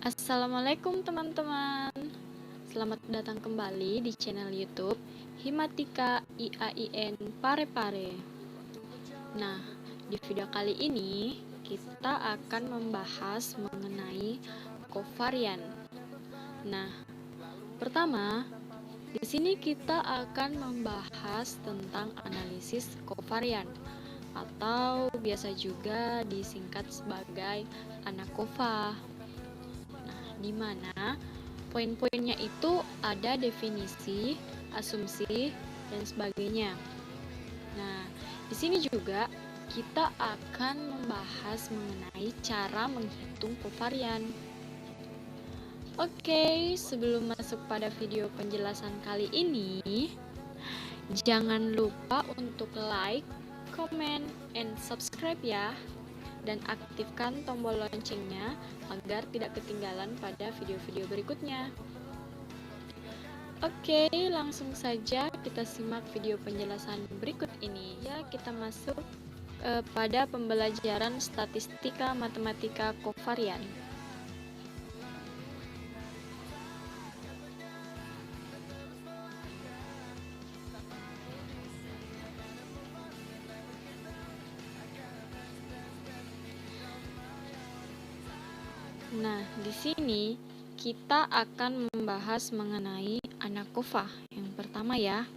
Assalamualaikum teman-teman. Selamat datang kembali di channel YouTube Himatika IAIN Parepare. Nah, di video kali ini kita akan membahas mengenai kovarian. Nah, pertama, di sini kita akan membahas tentang analisis kovarian atau biasa juga disingkat sebagai ANAKOVA. Di mana poin-poinnya itu ada definisi, asumsi, dan sebagainya. Nah, di sini juga kita akan membahas mengenai cara menghitung kovarian. Oke, sebelum masuk pada video penjelasan kali ini, jangan lupa untuk like, comment, and subscribe ya. Dan aktifkan tombol loncengnya agar tidak ketinggalan pada video-video berikutnya. Oke, langsung saja kita simak video penjelasan berikut ini. Ya, kita masuk pada pembelajaran statistika matematika kovarian. Nah, di sini kita akan membahas mengenai ANAKOVA yang pertama ya,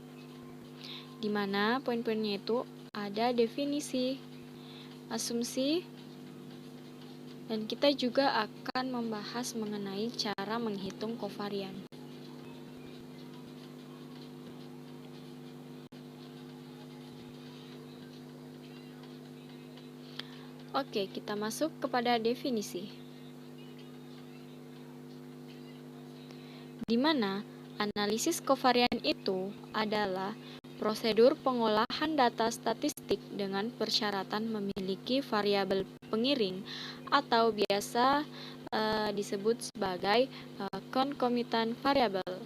di mana poin-poinnya itu ada definisi, asumsi, dan kita juga akan membahas mengenai cara menghitung kovarian. Oke, kita masuk kepada definisi. Di mana analisis kovarian itu adalah prosedur pengolahan data statistik dengan persyaratan memiliki variabel pengiring atau biasa disebut sebagai concomitant variable.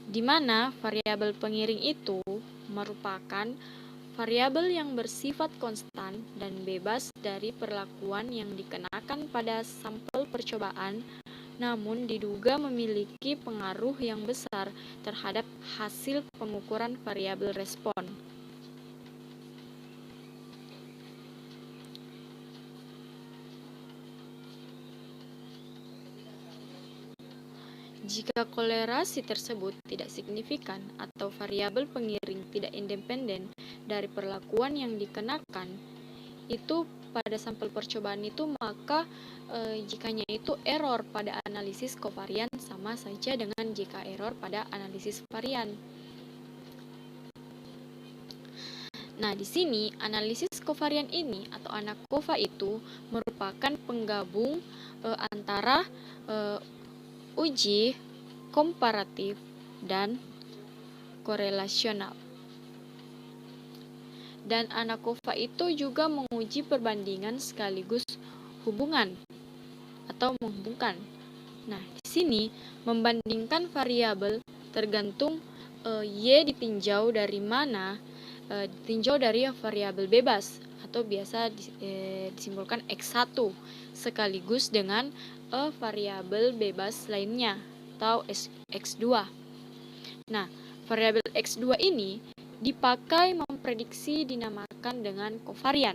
Di mana variabel pengiring itu merupakan variabel yang bersifat konstan dan bebas dari perlakuan yang dikenakan pada sampel percobaan, namun diduga memiliki pengaruh yang besar terhadap hasil pengukuran variabel respon. Jika kolerasi tersebut tidak signifikan atau variabel pengiring tidak independen dari perlakuan yang dikenakan, itu pada sampel percobaan itu, maka jikanya itu error pada analisis kovarian sama saja dengan jika error pada analisis varian. Nah, di sini analisis kovarian ini atau ANAKOVA itu merupakan penggabung antara uji komparatif dan korelasional. Dan ANAKOVA itu juga menguji perbandingan sekaligus hubungan atau menghubungkan. Nah, di sini membandingkan variabel tergantung Y ditinjau dari mana, ditinjau dari variabel bebas atau biasa disimbolkan X1 sekaligus dengan variabel bebas lainnya atau X2. Nah, variabel X2 ini dipakai memprediksi dinamakan dengan kovarian.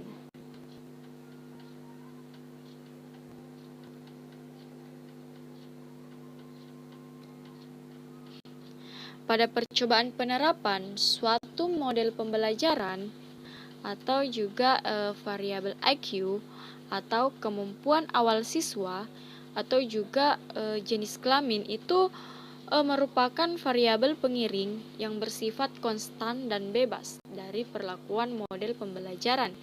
Pada percobaan penerapan suatu model pembelajaran atau juga variabel IQ atau kemampuan awal siswa atau juga jenis kelamin itu merupakan variabel pengiring yang bersifat konstan dan bebas dari perlakuan model pembelajaran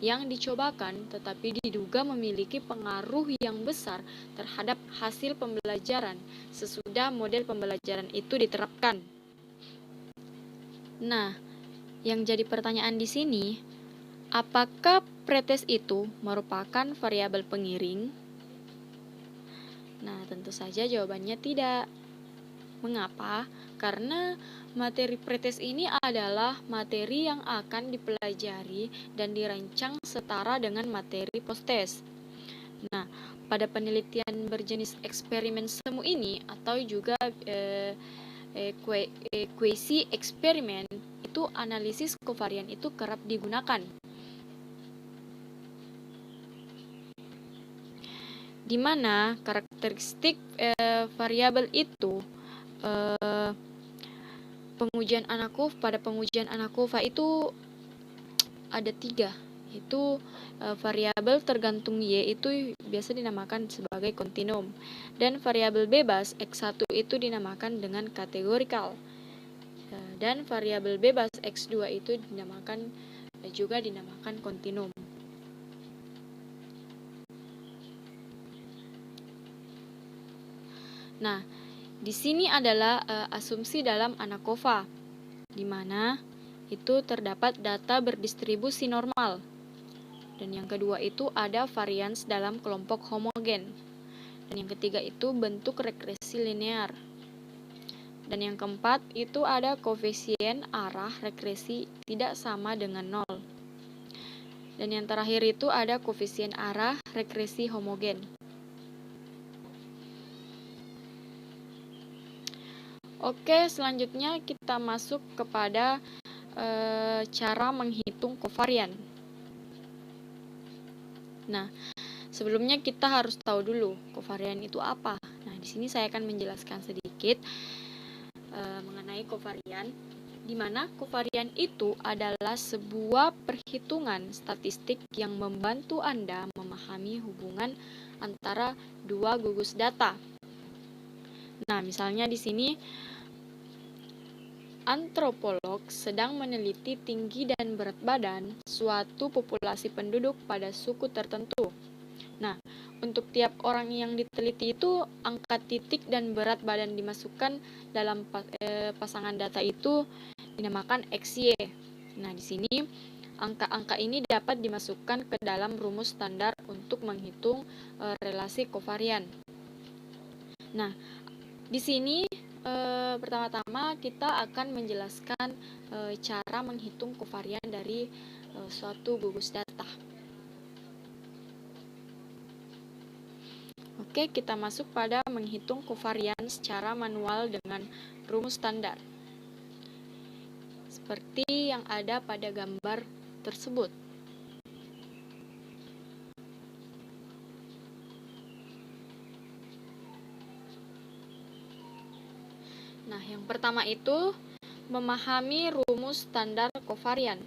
yang dicobakan, tetapi diduga memiliki pengaruh yang besar terhadap hasil pembelajaran sesudah model pembelajaran itu diterapkan. Nah, yang jadi pertanyaan di sini, apakah pretest itu merupakan variabel pengiring? Nah, tentu saja jawabannya tidak. Mengapa? Karena materi pretest ini adalah materi yang akan dipelajari dan dirancang setara dengan materi posttest. Nah, pada penelitian berjenis eksperimen semu ini atau juga kuesi eksperimen itu analisis kovarian itu kerap digunakan. Di mana karakteristik variabel itu pada pengujian ANACOVA itu ada 3, yaitu variabel tergantung Y itu biasa dinamakan sebagai kontinum, dan variabel bebas X1 itu dinamakan dengan kategorikal, dan variabel bebas X2 itu juga dinamakan kontinum. Nah, di sini adalah asumsi dalam ANACOVA, di mana itu terdapat data berdistribusi normal. Dan yang kedua itu ada varians dalam kelompok homogen. Dan yang ketiga itu bentuk regresi linear. Dan yang keempat itu ada koefisien arah regresi tidak sama dengan 0. Dan yang terakhir itu ada koefisien arah regresi homogen. Oke, selanjutnya kita masuk kepada cara menghitung kovarian. Nah, sebelumnya kita harus tahu dulu kovarian itu apa. Nah, di sini saya akan menjelaskan sedikit mengenai kovarian, di mana kovarian itu adalah sebuah perhitungan statistik yang membantu Anda memahami hubungan antara dua gugus data. Nah, misalnya di sini antropolog sedang meneliti tinggi dan berat badan suatu populasi penduduk pada suku tertentu. Nah, untuk tiap orang yang diteliti itu angka titik dan berat badan dimasukkan dalam pasangan data itu dinamakan XY. Nah, di sini angka-angka ini dapat dimasukkan ke dalam rumus standar untuk menghitung relasi kovarian. Nah, di sini pertama-tama kita akan menjelaskan cara menghitung kovarian dari suatu gugus data. Oke, kita masuk pada menghitung kovarian secara manual dengan rumus standar, seperti yang ada pada gambar tersebut. Nah, yang pertama itu memahami rumus standar kovarian.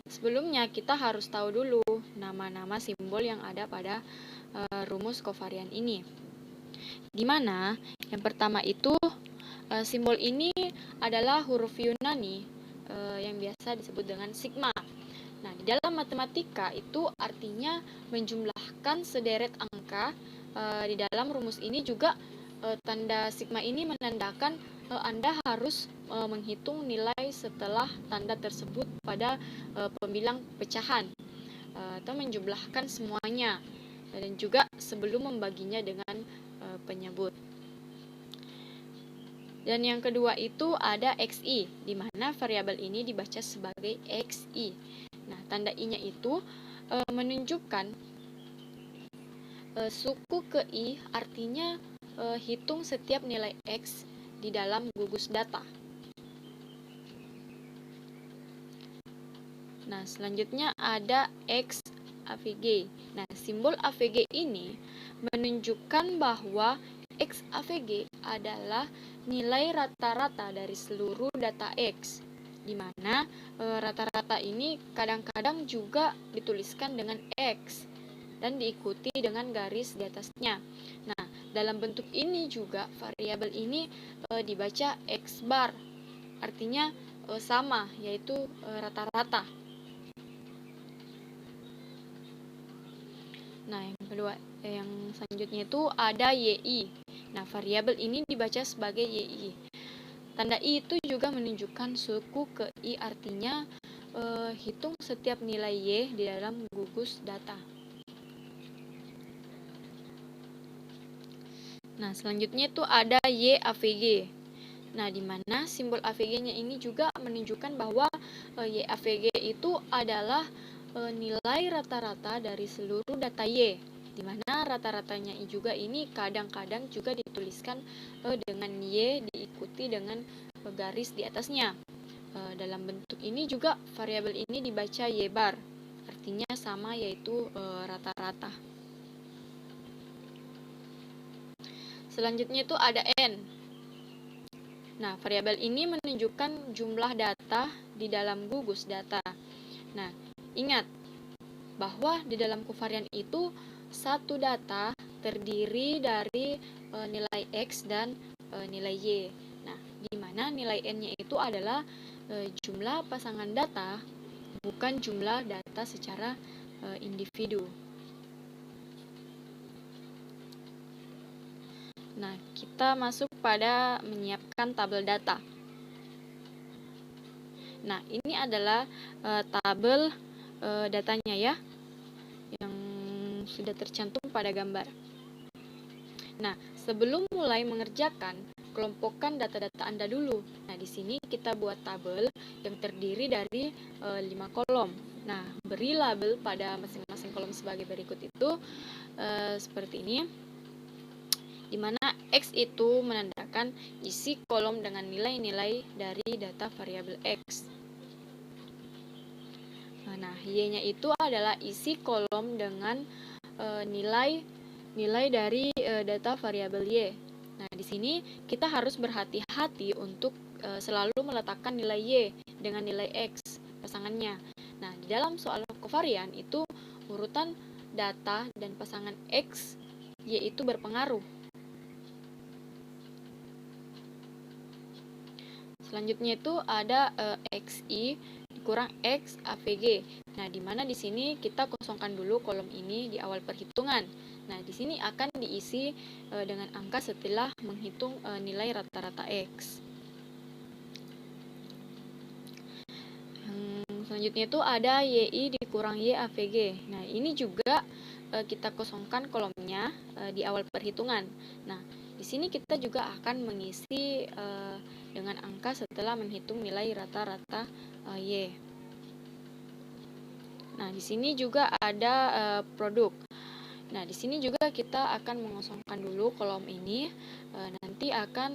Sebelumnya kita harus tahu dulu nama-nama simbol yang ada pada rumus kovarian ini. Di mana yang pertama itu simbol ini adalah huruf Yunani yang biasa disebut dengan sigma. Nah, di dalam matematika itu artinya menjumlahkan sederet angka. Di dalam rumus ini juga tanda sigma ini menandakan Anda harus menghitung nilai setelah tanda tersebut pada pembilang pecahan atau menjumlahkan semuanya, dan juga sebelum membaginya dengan penyebut. Dan yang kedua itu ada XI, di mana variabel ini dibaca sebagai XI. Nah, tanda I-nya itu menunjukkan suku ke I, artinya hitung setiap nilai X di dalam gugus data. Nah, selanjutnya ada X AVG. Nah, simbol AVG ini menunjukkan bahwa X AVG adalah nilai rata-rata dari seluruh data X, di mana rata-rata ini kadang-kadang juga dituliskan dengan X dan diikuti dengan garis di atasnya. Nah, dalam bentuk ini juga variabel ini dibaca X bar, artinya sama, yaitu rata-rata. Nah, yang selanjutnya itu ada YI. Nah, variabel ini dibaca sebagai YI. Tanda I itu juga menunjukkan suku ke I, artinya hitung setiap nilai Y di dalam gugus data. Nah, selanjutnya itu ada YAVG. Nah, di mana simbol AVG-nya ini juga menunjukkan bahwa YAVG itu adalah nilai rata-rata dari seluruh data Y, di mana rata-ratanya juga ini kadang-kadang juga dituliskan dengan Y diikuti dengan garis di atasnya. Dalam bentuk ini juga variabel ini dibaca Y bar, artinya sama yaitu rata-rata. Selanjutnya itu ada N. Nah, variabel ini menunjukkan jumlah data di dalam gugus data. Nah, ingat bahwa di dalam kovarian itu satu data terdiri dari nilai X dan nilai Y. Nah, di mana nilai N-nya itu adalah jumlah pasangan data, bukan jumlah data secara individu. Nah, kita masuk pada menyiapkan tabel data. Nah, ini adalah tabel datanya ya, yang sudah tercantum pada gambar. Nah, sebelum mulai mengerjakan, kelompokkan data-data Anda dulu. Nah, di sini kita buat tabel yang terdiri dari 5 kolom. Nah, beri label pada masing-masing kolom sebagai berikut itu, seperti ini, di mana X itu menandakan isi kolom dengan nilai-nilai dari data variabel X. Nah, Y-nya itu adalah isi kolom dengan nilai dari data variabel Y. Nah, di sini kita harus berhati-hati untuk selalu meletakkan nilai Y dengan nilai X pasangannya. Nah, di dalam soal kovarian itu urutan data dan pasangan X, Y itu berpengaruh. Selanjutnya itu ada XI dikurang X AVG. Nah, di mana di sini kita kosongkan dulu kolom ini di awal perhitungan. Nah, di sini akan diisi dengan angka setelah menghitung nilai rata-rata X. Selanjutnya itu ada YI dikurang Y AVG. Nah, ini juga kita kosongkan kolomnya di awal perhitungan. Nah, di sini kita juga akan mengisi dengan angka setelah menghitung nilai rata-rata Y. Nah, di sini juga ada produk. Nah, di sini juga kita akan mengosongkan dulu kolom ini, nanti akan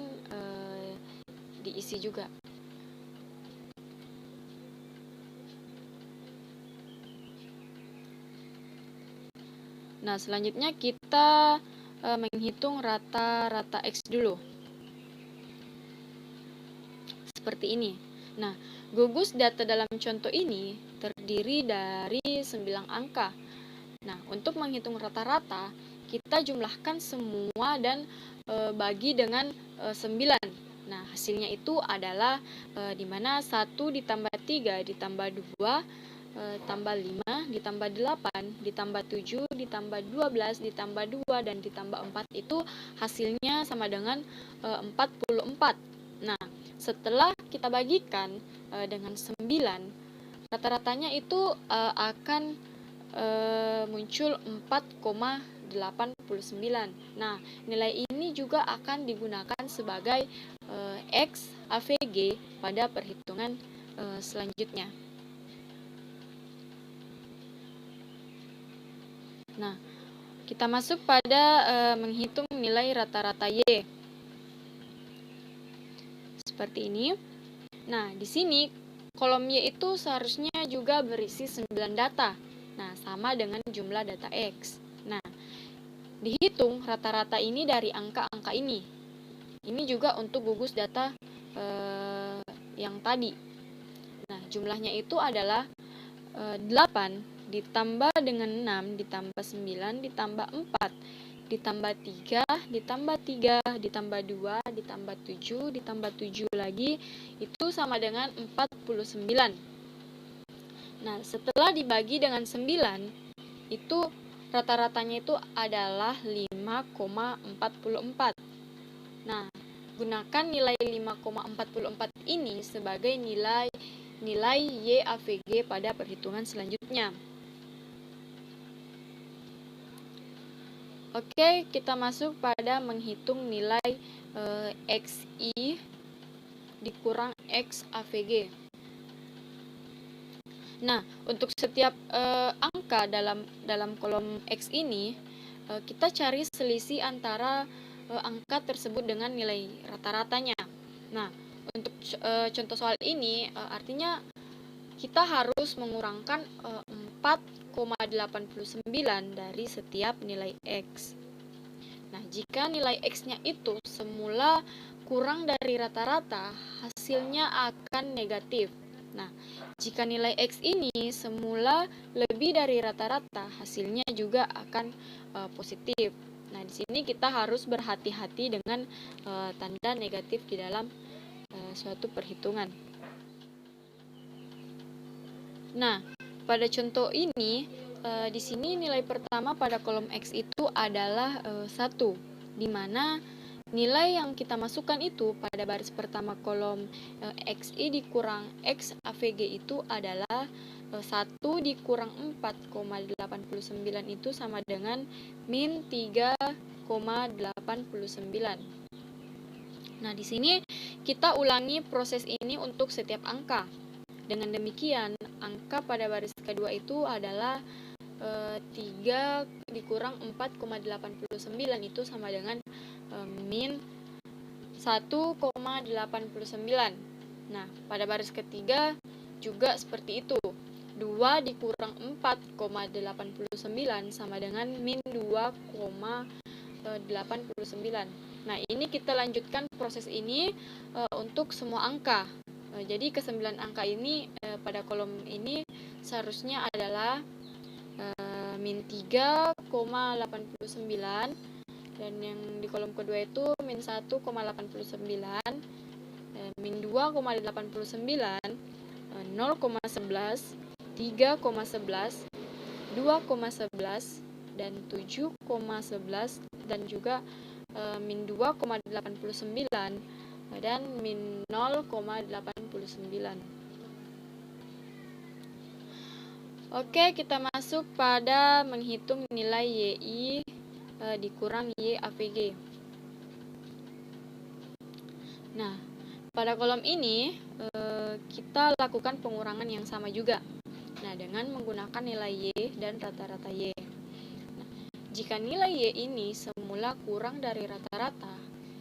diisi juga. Nah, selanjutnya kita menghitung rata-rata X dulu. Seperti ini. Nah, gugus data dalam contoh ini terdiri dari 9 angka. Nah, untuk menghitung rata-rata, kita jumlahkan semua dan bagi dengan 9. Nah, hasilnya itu adalah di mana 1 ditambah 3 ditambah 2 tambah 5 ditambah 8 ditambah 7 ditambah 12 ditambah 2 dan ditambah 4 itu hasilnya sama dengan 44. Nah, setelah kita bagikan dengan 9, rata-ratanya itu akan muncul 4,89. Nah, nilai ini juga akan digunakan sebagai X AVG pada perhitungan selanjutnya. Nah, kita masuk pada menghitung nilai rata-rata Y. Seperti ini. Nah, di sini kolom Y itu seharusnya juga berisi 9 data. Nah, sama dengan jumlah data X. Nah, dihitung rata-rata ini dari angka-angka ini. Ini juga untuk gugus data yang tadi. Nah, jumlahnya itu adalah 8 ditambah dengan 6 ditambah 9 ditambah 4 ditambah 3 ditambah 3 ditambah 2 ditambah 7 ditambah 7 lagi itu sama dengan 49. Nah, setelah dibagi dengan 9 itu rata-ratanya itu adalah 5,44. Nah, gunakan nilai 5,44 ini sebagai nilai Y AVG pada perhitungan selanjutnya. Oke, kita masuk pada menghitung nilai XI dikurang X AVG. Nah, untuk setiap angka dalam kolom X ini, kita cari selisih antara angka tersebut dengan nilai rata-ratanya. Nah, untuk contoh soal ini artinya kita harus mengurangkan 4,89 dari setiap nilai X. Nah, jika nilai X-nya itu semula kurang dari rata-rata, hasilnya akan negatif. Nah, jika nilai X ini semula lebih dari rata-rata, hasilnya juga akan positif. Nah, di sini kita harus berhati-hati dengan tanda negatif di dalam suatu perhitungan. Nah, pada contoh ini, di sini nilai pertama pada kolom X itu adalah 1, di mana nilai yang kita masukkan itu pada baris pertama kolom XI dikurang X AVG itu adalah 1 dikurang 4,89 itu sama dengan min 3,89. Nah, di sini kita ulangi proses ini untuk setiap angka. Dengan demikian, angka pada baris kedua itu adalah 3 dikurang 4,89 itu sama dengan min 1,89. Nah, pada baris ketiga juga seperti itu. 2 dikurang 4,89 sama dengan min 2,89. Nah, ini kita lanjutkan proses ini untuk semua angka. Jadi ke-9 angka ini pada kolom ini seharusnya adalah min 3,89, dan yang di kolom kedua itu min 1,89, min 2,89, 0,11, 3,11, 2,11, dan 7,11, dan juga min 2,89 dan min 0,89. Oke, kita masuk pada menghitung nilai YI dikurang Y AVG. Nah, pada kolom ini kita lakukan pengurangan yang sama juga. Nah, dengan menggunakan nilai Y dan rata-rata Y. Nah, jika nilai Y ini semula kurang dari rata-rata,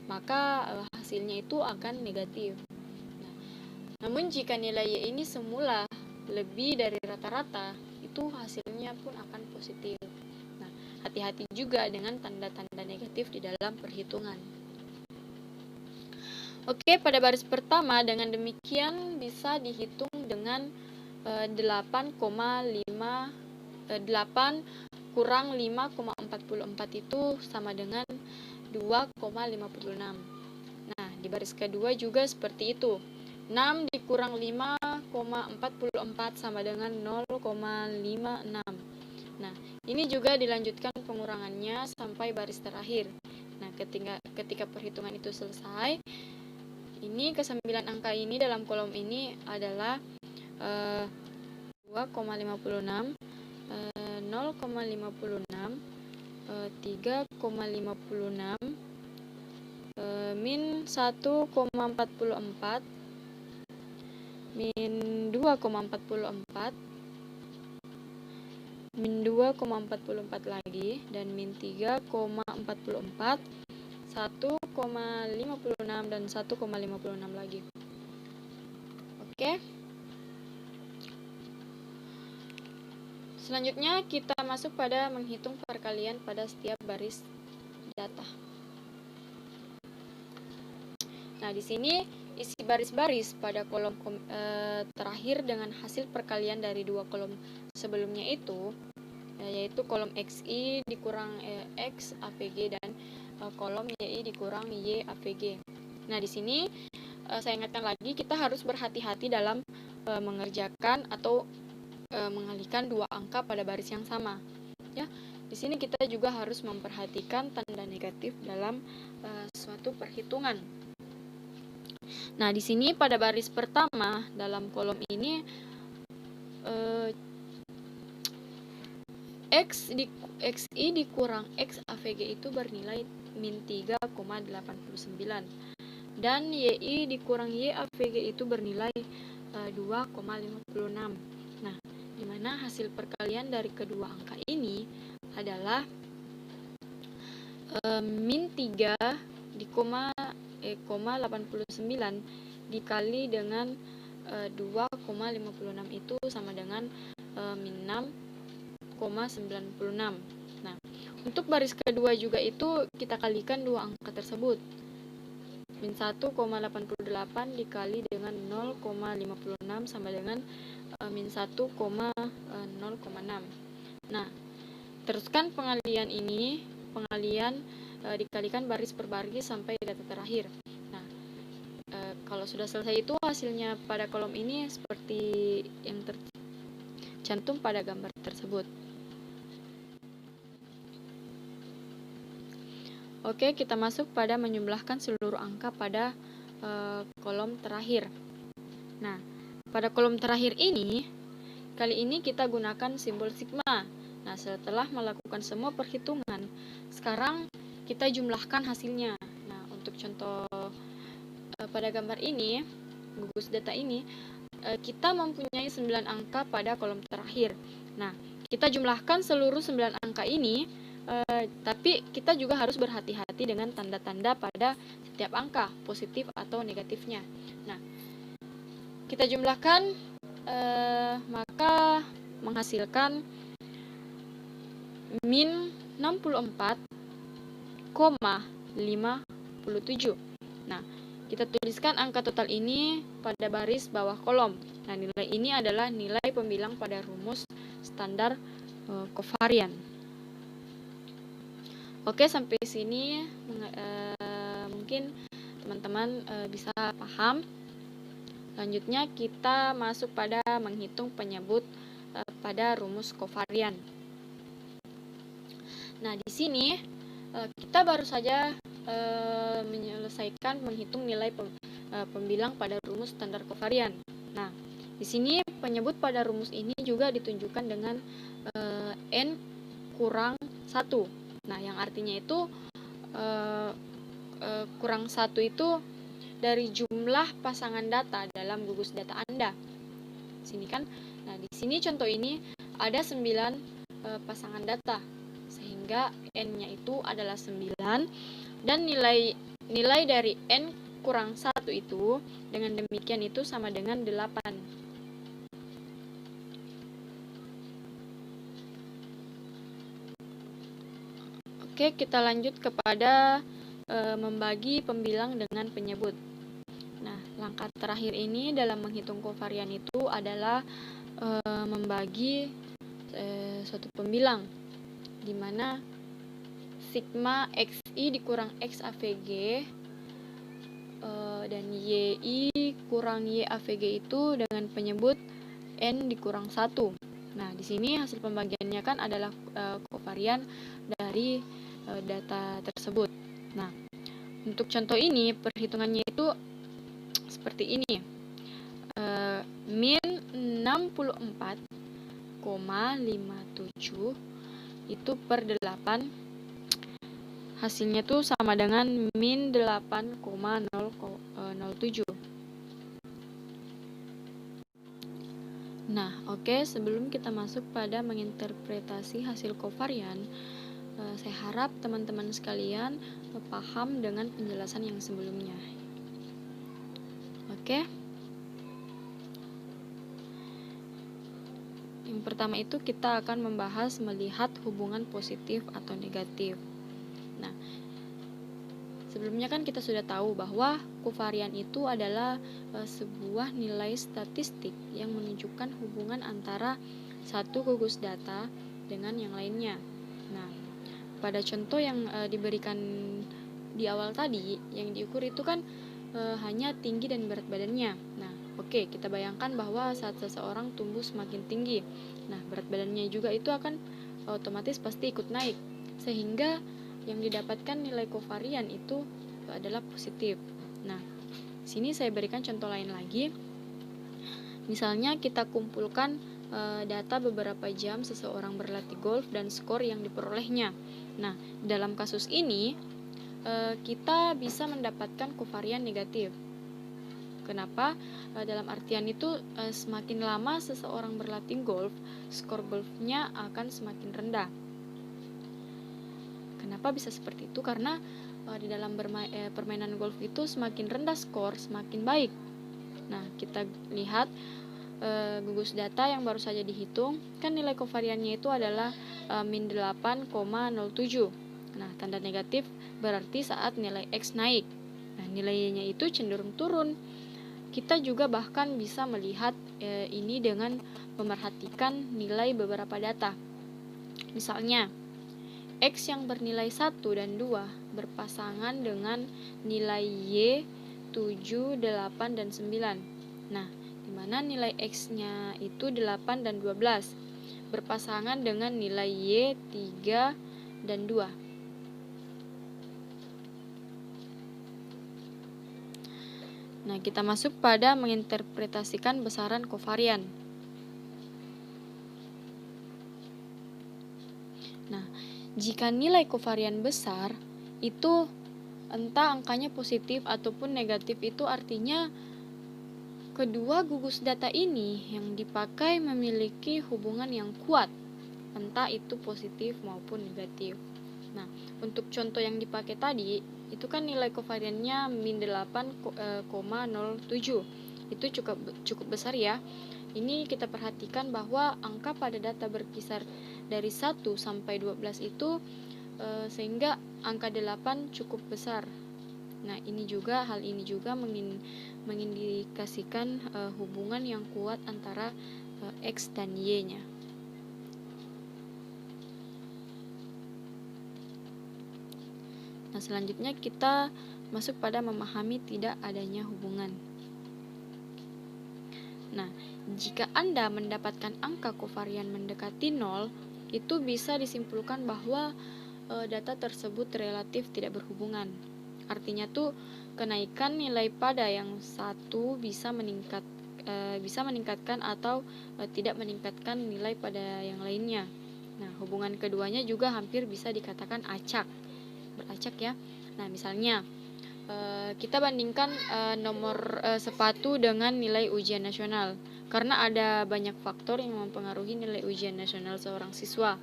maka hasilnya itu akan negatif. Nah, namun jika nilai Y ini semula lebih dari rata-rata, itu hasilnya pun akan positif. Nah, hati-hati juga dengan tanda-tanda negatif di dalam perhitungan. Oke, pada baris pertama dengan demikian bisa dihitung dengan 8 kurang 5,44 itu sama dengan 2,56. Nah, di baris kedua juga seperti itu. 6 dikurang 5,44 sama dengan 0,56. Nah, ini juga dilanjutkan pengurangannya sampai baris terakhir. Nah, ketika perhitungan itu selesai, ini ke-9 angka ini dalam kolom ini adalah 2,56, 0,56, 3,56, min 1,44, min 2,44, min 2,44 lagi, dan min 3,44, 1,56 dan 1,56 lagi. Oke. Selanjutnya kita masuk pada menghitung perkalian pada setiap baris data. Nah, di sini isi baris-baris pada kolom terakhir dengan hasil perkalian dari dua kolom sebelumnya itu, yaitu kolom XI dikurang X AVG dan kolom YI dikurang Y AVG. Nah, di sini saya ingatkan lagi, kita harus berhati-hati dalam mengerjakan atau mengalihkan dua angka pada baris yang sama. Ya, di sini kita juga harus memperhatikan tanda negatif dalam suatu perhitungan. Nah, di sini pada baris pertama dalam kolom ini XI dikurang X AVG itu bernilai min 3,89 dan YI dikurang Y AVG itu bernilai 2,56. Nah, di mana hasil perkalian dari kedua angka ini adalah min 3 di koma 89 dikali dengan 2,56 itu sama dengan min 6,96. Nah, untuk baris kedua juga itu kita kalikan dua angka tersebut. Min 1,88 dikali dengan 0,56 sama dengan min 1,0,6. Nah, teruskan pengalian ini, dikalikan baris per baris sampai data terakhir. Nah, kalau sudah selesai itu hasilnya pada kolom ini seperti yang tercantum pada gambar tersebut. Oke, kita masuk pada menjumlahkan seluruh angka pada kolom terakhir. Nah, pada kolom terakhir ini, kali ini kita gunakan simbol sigma. Nah, setelah melakukan semua perhitungan, sekarang kita jumlahkan hasilnya. Nah, untuk contoh pada gambar ini, gugus data ini, kita mempunyai 9 angka pada kolom terakhir. Nah, kita jumlahkan seluruh 9 angka ini, tapi kita juga harus berhati-hati dengan tanda-tanda pada setiap angka, positif atau negatifnya. Nah, kita jumlahkan, maka menghasilkan min 64,57. Nah, kita tuliskan angka total ini pada baris bawah kolom. Nah, nilai ini adalah nilai pembilang pada rumus standar kovarian. Oke, sampai sini mungkin teman-teman bisa paham. Lanjutnya kita masuk pada menghitung penyebut pada rumus kovarian. Nah, di sini kita baru saja menyelesaikan menghitung nilai pembilang pada rumus standar kovarian. Nah, di sini penyebut pada rumus ini juga ditunjukkan dengan n kurang 1. Nah, yang artinya itu kurang 1 itu dari jumlah pasangan data dalam gugus data Anda. Sini kan. Nah, di sini contoh ini ada 9 pasangan data. Sehingga n-nya itu adalah 9 dan nilai dari n kurang 1 itu dengan demikian itu sama dengan 8. Oke, kita lanjut kepada membagi pembilang dengan penyebut. Nah, langkah terakhir ini dalam menghitung kovarian itu adalah membagi suatu pembilang, di mana sigma xi dikurang x avg dan yi kurang y avg itu dengan penyebut n dikurang 1. Nah, di sini hasil pembagiannya kan adalah kovarian dari data tersebut. Nah, untuk contoh ini perhitungannya itu seperti ini. Min 64,57 itu per 8 hasilnya itu sama dengan min 8,007. Nah, oke, sebelum kita masuk pada menginterpretasi hasil kovarian, saya harap teman-teman sekalian paham dengan penjelasan yang sebelumnya. Oke. Yang pertama itu kita akan membahas melihat hubungan positif atau negatif. Nah, sebelumnya kan kita sudah tahu bahwa kovarian itu adalah sebuah nilai statistik yang menunjukkan hubungan antara satu gugus data dengan yang lainnya. Nah, pada contoh yang diberikan di awal tadi, yang diukur itu kan hanya tinggi dan berat badannya. Nah, oke, kita bayangkan bahwa saat seseorang tumbuh semakin tinggi, nah berat badannya juga itu akan otomatis pasti ikut naik, sehingga yang didapatkan nilai kovarian itu adalah positif. Nah, sini saya berikan contoh lain lagi. Misalnya kita kumpulkan data beberapa jam seseorang berlatih golf dan skor yang diperolehnya. Nah, dalam kasus ini kita bisa mendapatkan kovarian negatif. Kenapa? Dalam artian itu semakin lama seseorang berlatih golf, skor golfnya akan semakin rendah. Kenapa bisa seperti itu? Karena di dalam permainan golf itu semakin rendah skor, semakin baik. Nah, kita lihat gugus data yang baru saja dihitung, kan nilai kovariannya itu adalah min 8,07. Nah, tanda negatif berarti saat nilai X naik. Nah, nilainya itu cenderung turun. Kita juga bahkan bisa melihat ini dengan memerhatikan nilai beberapa data. Misalnya, X yang bernilai 1 dan 2 berpasangan dengan nilai Y 7, 8, dan 9. Nah, di mana nilai X-nya itu 8 dan 12 berpasangan dengan nilai Y 3 dan 2. Nah, kita masuk pada menginterpretasikan besaran kovarian. Nah, jika nilai kovarian besar, itu entah angkanya positif ataupun negatif, itu artinya kedua gugus data ini yang dipakai memiliki hubungan yang kuat, entah itu positif maupun negatif. Nah, untuk contoh yang dipakai tadi, itu kan nilai kovariannya min 8,07. Itu cukup besar ya. Ini kita perhatikan bahwa angka pada data berkisar dari 1 sampai 12 itu sehingga angka 8 cukup besar. Nah, hal ini juga mengindikasikan hubungan yang kuat antara X dan Y-nya. Nah, selanjutnya kita masuk pada memahami tidak adanya hubungan. Nah, jika Anda mendapatkan angka kovarian mendekati 0, itu bisa disimpulkan bahwa data tersebut relatif tidak berhubungan. Artinya tuh kenaikan nilai pada yang satu bisa meningkatkan atau tidak meningkatkan nilai pada yang lainnya. Nah, hubungan keduanya juga hampir bisa dikatakan beracak ya. Nah, misalnya kita bandingkan nomor sepatu dengan nilai ujian nasional, karena ada banyak faktor yang mempengaruhi nilai ujian nasional seorang siswa.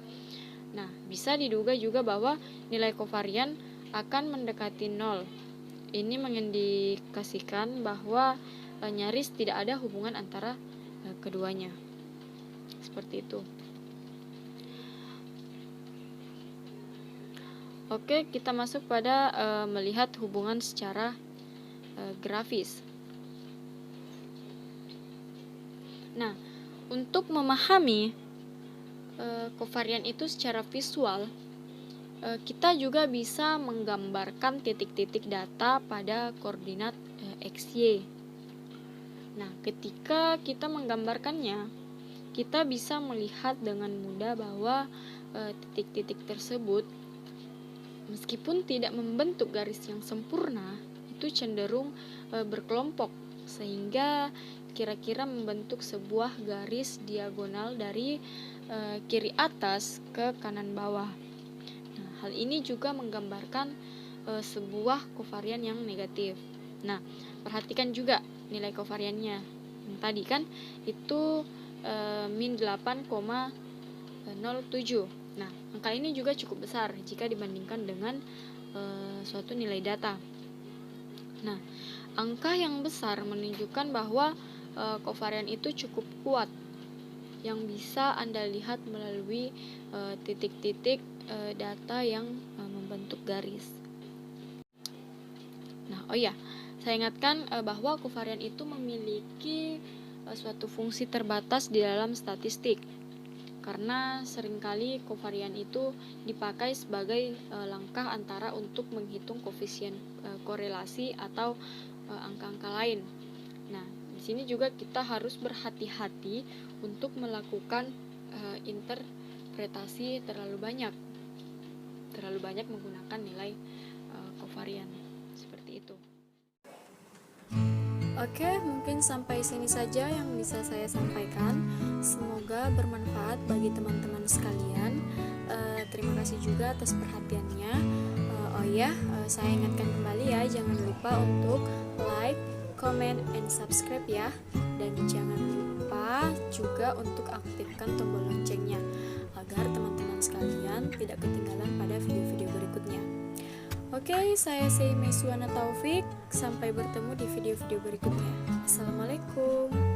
Nah, bisa diduga juga bahwa nilai kovarian akan mendekati 0. Ini mengindikasikan bahwa nyaris tidak ada hubungan antara keduanya. Seperti itu. Oke, kita masuk pada melihat hubungan secara grafis. Nah, untuk memahami kovarian itu secara visual, kita juga bisa menggambarkan titik-titik data pada koordinat XY. Nah, ketika kita menggambarkannya, kita bisa melihat dengan mudah bahwa titik-titik tersebut, meskipun tidak membentuk garis yang sempurna, itu cenderung berkelompok, sehingga kira-kira membentuk sebuah garis diagonal dari kiri atas ke kanan bawah. Nah, hal ini juga menggambarkan sebuah kovarian yang negatif. Nah, perhatikan juga nilai kovariannya. Yang tadi kan itu min 8,07. Nah, angka ini juga cukup besar jika dibandingkan dengan suatu nilai data. Nah, angka yang besar menunjukkan bahwa kovarian itu cukup kuat, yang bisa Anda lihat melalui titik-titik data yang membentuk garis. Nah, saya ingatkan bahwa kovarian itu memiliki suatu fungsi terbatas di dalam statistik, karena seringkali kovarian itu dipakai sebagai langkah antara untuk menghitung koefisien korelasi atau angka-angka lain. Nah, di sini juga kita harus berhati-hati untuk melakukan interpretasi terlalu banyak menggunakan nilai kovarian seperti itu. Oke, mungkin sampai sini saja yang bisa saya sampaikan. Semoga bermanfaat bagi teman-teman sekalian. Terima kasih juga atas perhatiannya. Saya ingatkan kembali ya, jangan lupa untuk like, comment, and subscribe ya. Dan jangan lupa juga untuk aktifkan tombol loncengnya agar teman-teman sekalian tidak ketinggalan pada video-video berikutnya. Oke, saya Sei Meswana Taufik. Sampai bertemu di video-video berikutnya. Assalamualaikum.